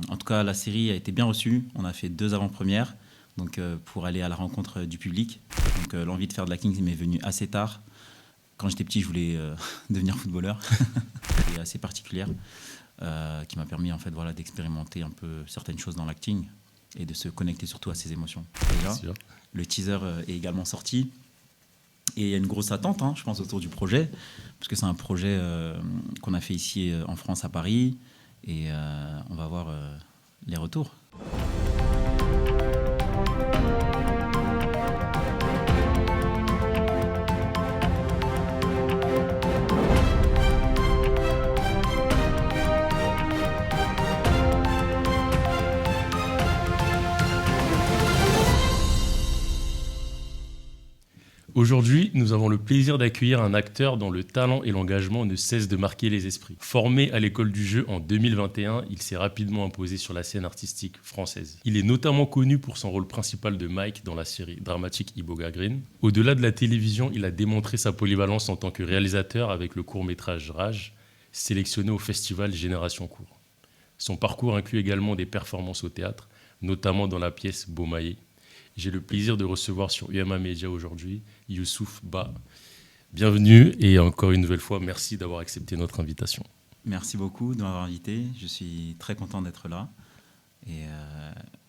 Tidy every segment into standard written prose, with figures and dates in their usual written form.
En tout cas, la série a été bien reçue. On a fait 2 avant-premières donc, pour aller à la rencontre du public. Donc, l'envie de faire de l'acting m'est venue assez tard. Quand j'étais petit, je voulais devenir footballeur. C'est assez particulière, qui m'a permis en fait, voilà, d'expérimenter un peu certaines choses dans l'acting et de se connecter surtout à ses émotions. Déjà, le teaser est également sorti. Et il y a une grosse attente, je pense, autour du projet, parce que c'est un projet qu'on a fait ici en France, à Paris, et on va voir les retours. Aujourd'hui, nous avons le plaisir d'accueillir un acteur dont le talent et l'engagement ne cessent de marquer les esprits. Formé à l'école du jeu en 2021, il s'est rapidement imposé sur la scène artistique française. Il est notamment connu pour son rôle principal de Mike dans la série dramatique Iboga Green. Au-delà de la télévision, il a démontré sa polyvalence en tant que réalisateur avec le court-métrage Rage, sélectionné au festival Génération Court. Son parcours inclut également des performances au théâtre, notamment dans la pièce Beaumaillé. J'ai le plaisir de recevoir sur UMA Media aujourd'hui Youssouf Ba. Bienvenue et encore une nouvelle fois, merci d'avoir accepté notre invitation. Merci beaucoup de m'avoir invité. Je suis très content d'être là. Et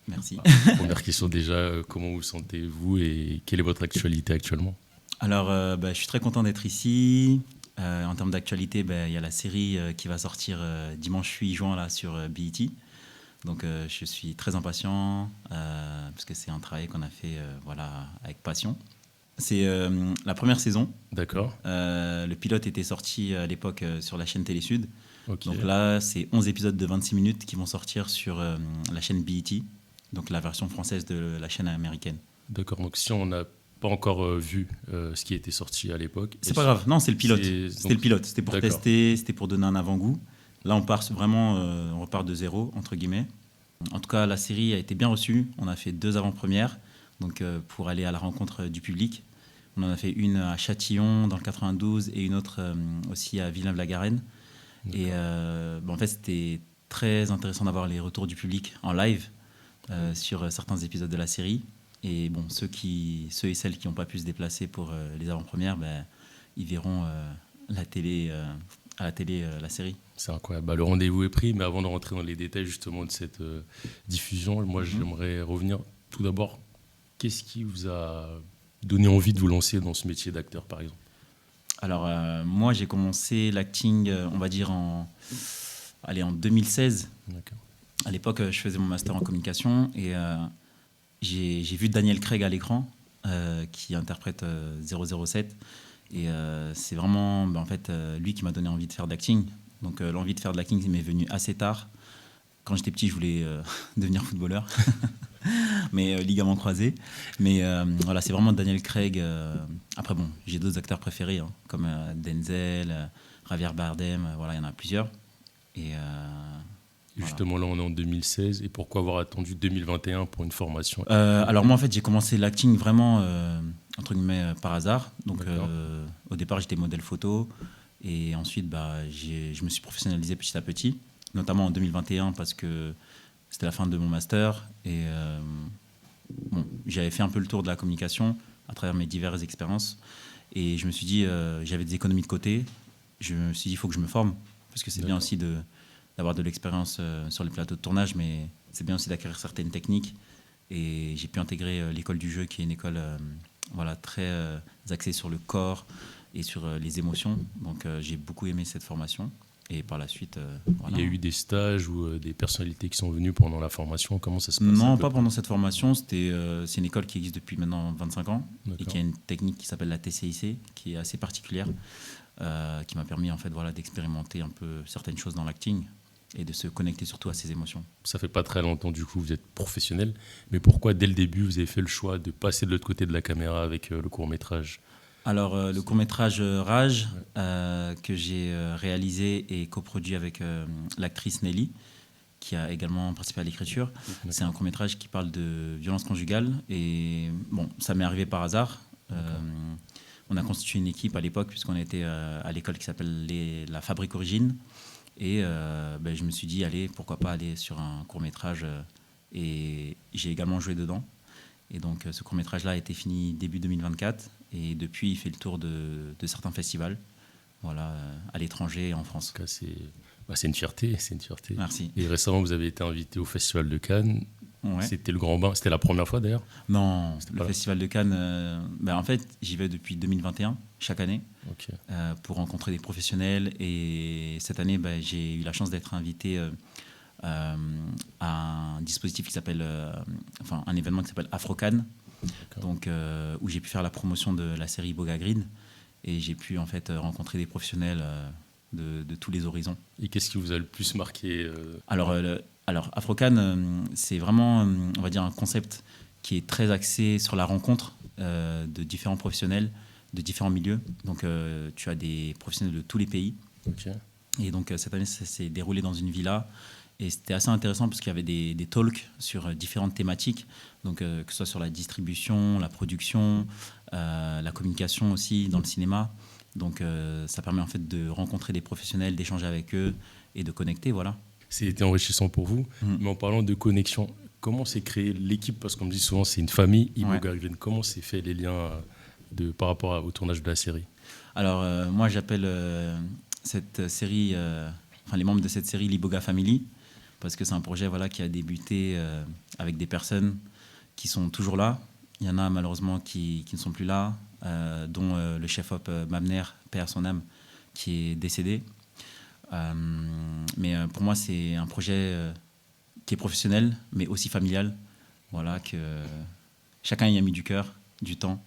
merci. Première question déjà, comment vous sentez-vous et quelle est votre actualité actuellement ? Alors, je suis très content d'être ici. En termes d'actualité, il y a la série qui va sortir dimanche 8 juin là, sur BET. Donc je suis très impatient parce que c'est un travail qu'on a fait avec passion. C'est la première saison. D'accord. Le pilote était sorti à l'époque sur la chaîne Télé Sud. Okay. Donc là, c'est 11 épisodes de 26 minutes qui vont sortir sur la chaîne BET, donc la version française de la chaîne américaine. D'accord, donc si on n'a pas encore vu ce qui était sorti à l'époque... C'est pas grave, non, c'est le pilote. C'était le pilote, c'était pour tester, c'était pour donner un avant-goût. Là, on part vraiment, on repart de zéro, entre guillemets. En tout cas, la série a été bien reçue. On a fait 2 avant-premières donc, pour aller à la rencontre du public. On en a fait une à Châtillon, dans le 92, et une autre aussi à Villeneuve-la-Garenne. Et en fait, c'était très intéressant d'avoir les retours du public en live sur certains épisodes de la série. Et bon, ceux et celles qui n'ont pas pu se déplacer pour les avant-premières, ils verront à la télé la série. C'est incroyable. Le rendez-vous est pris, mais avant de rentrer dans les détails justement de cette diffusion, moi j'aimerais revenir tout d'abord. Qu'est-ce qui vous a donné envie de vous lancer dans ce métier d'acteur, par exemple ? Alors, moi j'ai commencé l'acting, on va dire en 2016. D'accord. À l'époque, je faisais mon master en communication et j'ai vu Daniel Craig à l'écran qui interprète 007. Et c'est vraiment lui qui m'a donné envie de faire de l'acting. Donc l'envie de faire de l'acting m'est venue assez tard. Quand j'étais petit, je voulais devenir footballeur, mais ligament croisé. Mais voilà, c'est vraiment Daniel Craig. Après, bon, j'ai d'autres acteurs préférés, comme Denzel, Javier Bardem, il y en a plusieurs. Et justement, là, on est en 2016. Et pourquoi avoir attendu 2021 pour une formation ? Alors moi, en fait, j'ai commencé l'acting vraiment, entre guillemets, par hasard. Donc au départ, j'étais modèle photo. Et ensuite, je me suis professionnalisé petit à petit, notamment en 2021 parce que c'était la fin de mon master. Et j'avais fait un peu le tour de la communication à travers mes diverses expériences. Et je me suis dit, j'avais des économies de côté. Je me suis dit, il faut que je me forme. Parce que c'est bien aussi d'avoir de l'expérience sur les plateaux de tournage, mais c'est bien aussi d'acquérir certaines techniques. Et j'ai pu intégrer l'école du jeu, qui est une école très axée sur le corps et sur les émotions. Donc j'ai beaucoup aimé cette formation. Et par la suite... Il y a eu des stages ou des personnalités qui sont venues pendant la formation. Comment ça se passe ? Non, pas pendant cette formation. C'est une école qui existe depuis maintenant 25 ans. D'accord. Et qui a une technique qui s'appelle la TCIC, qui est assez particulière, qui m'a permis en fait, d'expérimenter un peu certaines choses dans l'acting et de se connecter surtout à ses émotions. Ça fait pas très longtemps, du coup, vous êtes professionnel. Mais pourquoi, dès le début, vous avez fait le choix de passer de l'autre côté de la caméra avec le court-métrage ? Alors, le court-métrage Rage, que j'ai réalisé et coproduit avec l'actrice Nelly, qui a également participé à l'écriture. D'accord. C'est un court-métrage qui parle de violence conjugale. Et bon, ça m'est arrivé par hasard. On a constitué une équipe à l'époque, puisqu'on était à l'école qui s'appelle la Fabrique Origine. Et je me suis dit, allez, pourquoi pas aller sur un court-métrage. Et j'ai également joué dedans. Et donc, ce court-métrage-là a été fini début 2024. Et depuis, il fait le tour de certains festivals, voilà, à l'étranger et en France. C'est une fierté, Merci. Et récemment, vous avez été invité au Festival de Cannes. Ouais. C'était le grand bain. C'était la première fois d'ailleurs? Non, le Festival de Cannes, en fait, j'y vais depuis 2021, chaque année, okay. Pour rencontrer des professionnels. Et cette année, j'ai eu la chance d'être invité à un dispositif qui s'appelle, un événement qui s'appelle Afro-Cannes, donc, où j'ai pu faire la promotion de la série Iboga Green. Et j'ai pu en fait rencontrer des professionnels de tous les horizons. Et qu'est-ce qui vous a le plus marqué Alors, Afro-Cannes, c'est vraiment, on va dire, un concept qui est très axé sur la rencontre de différents professionnels, de différents milieux. Donc, tu as des professionnels de tous les pays. Okay. Et donc, cette année, ça s'est déroulé dans une villa. Et c'était assez intéressant parce qu'il y avait des talks sur différentes thématiques, donc, que ce soit sur la distribution, la production, la communication aussi dans le cinéma. Donc, ça permet en fait de rencontrer des professionnels, d'échanger avec eux et de connecter, voilà. C'était enrichissant pour vous. Mais en parlant de connexion, comment s'est créée l'équipe? Parce qu'on me dit souvent c'est une famille, Iboga Green. Comment s'est fait les liens par rapport au tournage de la série? Alors, moi, j'appelle cette série, les membres de cette série l'Iboga Family, parce que c'est un projet qui a débuté avec des personnes qui sont toujours là. Il y en a malheureusement qui ne sont plus là, dont le chef-op Mabner, paix à son âme, qui est décédé. Mais pour moi, c'est un projet qui est professionnel, mais aussi familial. Voilà, que chacun y a mis du cœur, du temps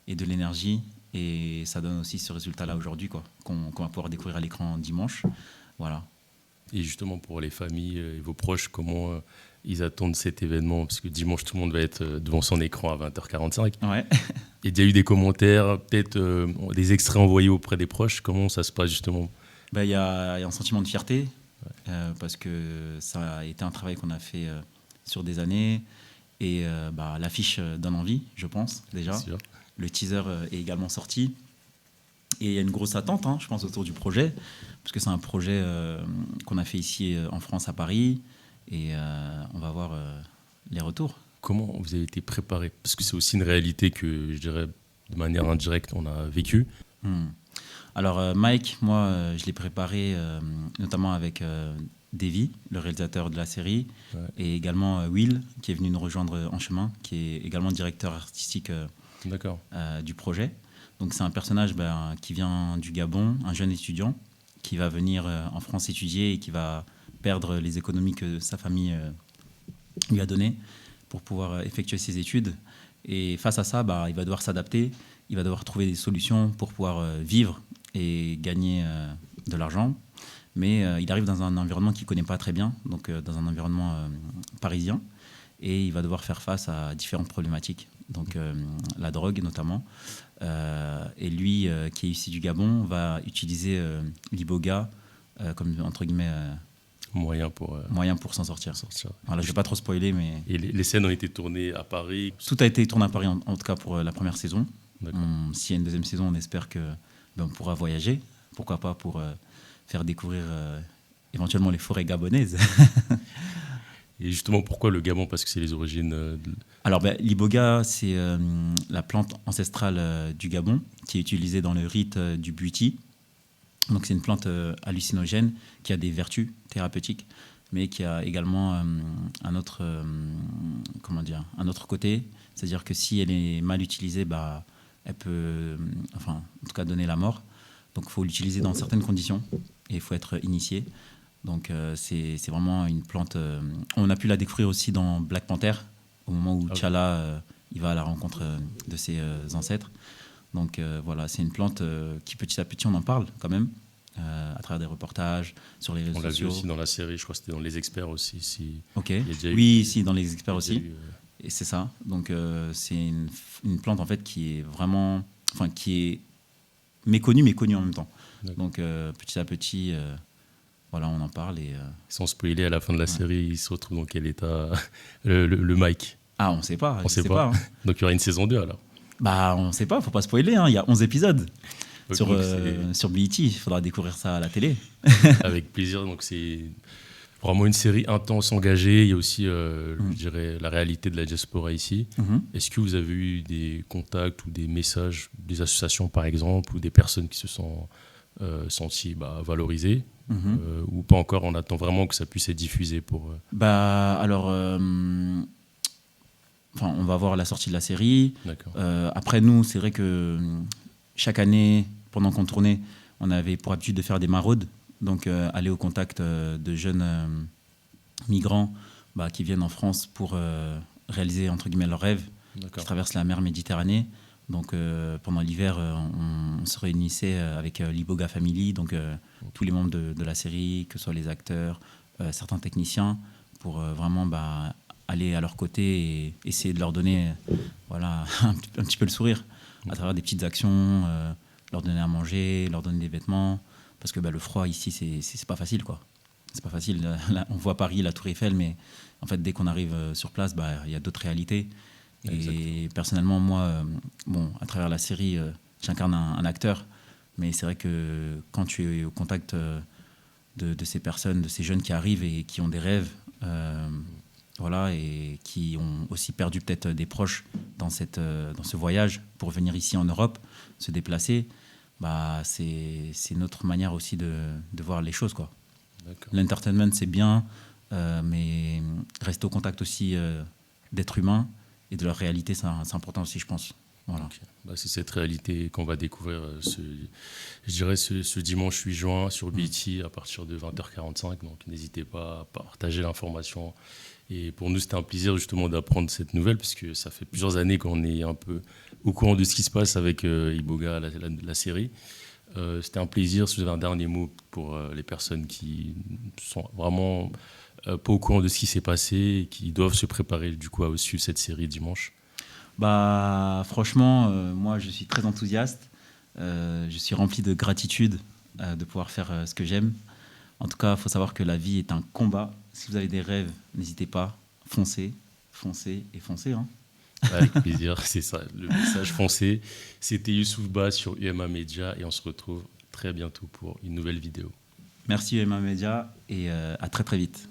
et de l'énergie. Et ça donne aussi ce résultat-là aujourd'hui, qu'on va pouvoir découvrir à l'écran dimanche. Voilà. Et justement, pour les familles et vos proches, comment ils attendent cet événement? Parce que dimanche, tout le monde va être devant son écran à 20h45. Ouais. Et il y a eu des commentaires, peut-être des extraits envoyés auprès des proches. Comment ça se passe justement? Il y a un sentiment de fierté, parce que ça a été un travail qu'on a fait sur des années. Et l'affiche donne envie, je pense, déjà. Le teaser est également sorti. Et il y a une grosse attente, je pense, autour du projet, parce que c'est un projet qu'on a fait ici en France, à Paris. Et on va voir les retours. Comment vous avez été préparé? Parce que c'est aussi une réalité que, je dirais, de manière indirecte, on a vécu. Alors, Mike, moi, je l'ai préparé notamment avec Davy, le réalisateur de la série, et également Will, qui est venu nous rejoindre en chemin, qui est également directeur artistique du projet. Donc, c'est un personnage qui vient du Gabon, un jeune étudiant, qui va venir en France étudier et qui va perdre les économies que sa famille lui a données pour pouvoir effectuer ses études. Et face à ça, il va devoir s'adapter, il va devoir trouver des solutions pour pouvoir vivre et gagner de l'argent. Mais il arrive dans un environnement qu'il ne connaît pas très bien, donc dans un environnement parisien, et il va devoir faire face à différentes problématiques, donc la drogue notamment. Et lui, qui est issu du Gabon, va utiliser l'Iboga comme, entre guillemets, moyen pour s'en sortir. Voilà, je ne vais pas trop spoiler, mais... Et les scènes ont été tournées à Paris? Tout a été tourné à Paris, en tout cas pour la première saison. S'il y a une deuxième saison, on espère qu'on pourra voyager. Pourquoi pas pour faire découvrir éventuellement les forêts gabonaises. Et justement, pourquoi le Gabon? Parce que c'est les origines... Alors, l'iboga, c'est la plante ancestrale du Gabon, qui est utilisée dans le rite du Buti. Donc, c'est une plante hallucinogène qui a des vertus thérapeutiques, mais qui a également un autre côté. C'est-à-dire que si elle est mal utilisée, elle peut, en tout cas, donner la mort. Donc, il faut l'utiliser dans certaines conditions et il faut être initié. Donc, c'est vraiment une plante... on a pu la découvrir aussi dans Black Panther, au moment où T'Challa il va à la rencontre de ses ancêtres. Donc, voilà, c'est une plante qui, petit à petit, on en parle quand même, à travers des reportages, sur les réseaux sociaux. On l'a vu aussi dans la série, je crois que c'était dans Les Experts aussi. Ok, oui, dans Les Experts aussi. Et c'est ça. Donc, c'est une plante, en fait, qui est vraiment... qui est méconnue, mais connue en même temps. Donc, petit à petit... voilà, on en parle. Et, sans spoiler, à la fin de la série, il se retrouve dans quel état le Mike? Ah, on ne sait pas. On sait pas. Donc il y aura une saison 2 alors? On ne sait pas, il ne faut pas spoiler. Il y a 11 épisodes. sur BET. Il faudra découvrir ça à la télé. Avec plaisir. Donc c'est vraiment une série intense, engagée. Il y a aussi, je dirais, la réalité de la diaspora ici. Est-ce que vous avez eu des contacts ou des messages des associations, par exemple, ou des personnes qui se sont senties valorisées ou pas encore? On attend vraiment que ça puisse être diffusé pour... on va voir la sortie de la série. Après, nous, c'est vrai que chaque année, pendant qu'on tournait, on avait pour habitude de faire des maraudes. Donc, aller au contact de jeunes migrants qui viennent en France pour réaliser, entre guillemets, leurs rêves, qui traversent la mer Méditerranée. Donc, pendant l'hiver, on se réunissait avec l'Iboga Family, donc tous les membres de la série, que ce soit les acteurs, certains techniciens, pour vraiment aller à leur côté et essayer de leur donner un petit peu le sourire à travers des petites actions, leur donner à manger, leur donner des vêtements. Parce que le froid ici, c'est pas facile, quoi. C'est pas facile. Là, on voit Paris, la Tour Eiffel, mais en fait, dès qu'on arrive sur place, il y a d'autres réalités. Et personnellement, moi, à travers la série, j'incarne un acteur. Mais c'est vrai que quand tu es au contact de ces personnes, de ces jeunes qui arrivent et qui ont des rêves, et qui ont aussi perdu peut-être des proches dans ce voyage pour venir ici en Europe, se déplacer, c'est notre manière aussi de voir les choses, quoi. L'entertainment, c'est bien, mais rester au contact aussi d'êtres humains et de leur réalité, c'est important aussi, je pense. Voilà. C'est cette réalité qu'on va découvrir ce dimanche 8 juin sur BET à partir de 20h45. Donc n'hésitez pas à partager l'information. Et pour nous, c'était un plaisir justement d'apprendre cette nouvelle, puisque ça fait plusieurs années qu'on est un peu au courant de ce qui se passe avec Iboga, la série. C'était un plaisir. Si vous avez un dernier mot pour les personnes qui sont vraiment pas au courant de ce qui s'est passé et qui doivent se préparer du coup à suivre cette série dimanche. Franchement, moi je suis très enthousiaste. Je suis rempli de gratitude de pouvoir faire ce que j'aime. En tout cas, il faut savoir que la vie est un combat. Si vous avez des rêves, n'hésitez pas, foncez et foncez. Hein. Avec plaisir, c'est ça, le message foncé. C'était Youssouf Ba sur UMA Media et on se retrouve très bientôt pour une nouvelle vidéo. Merci UMA Media et à très très vite.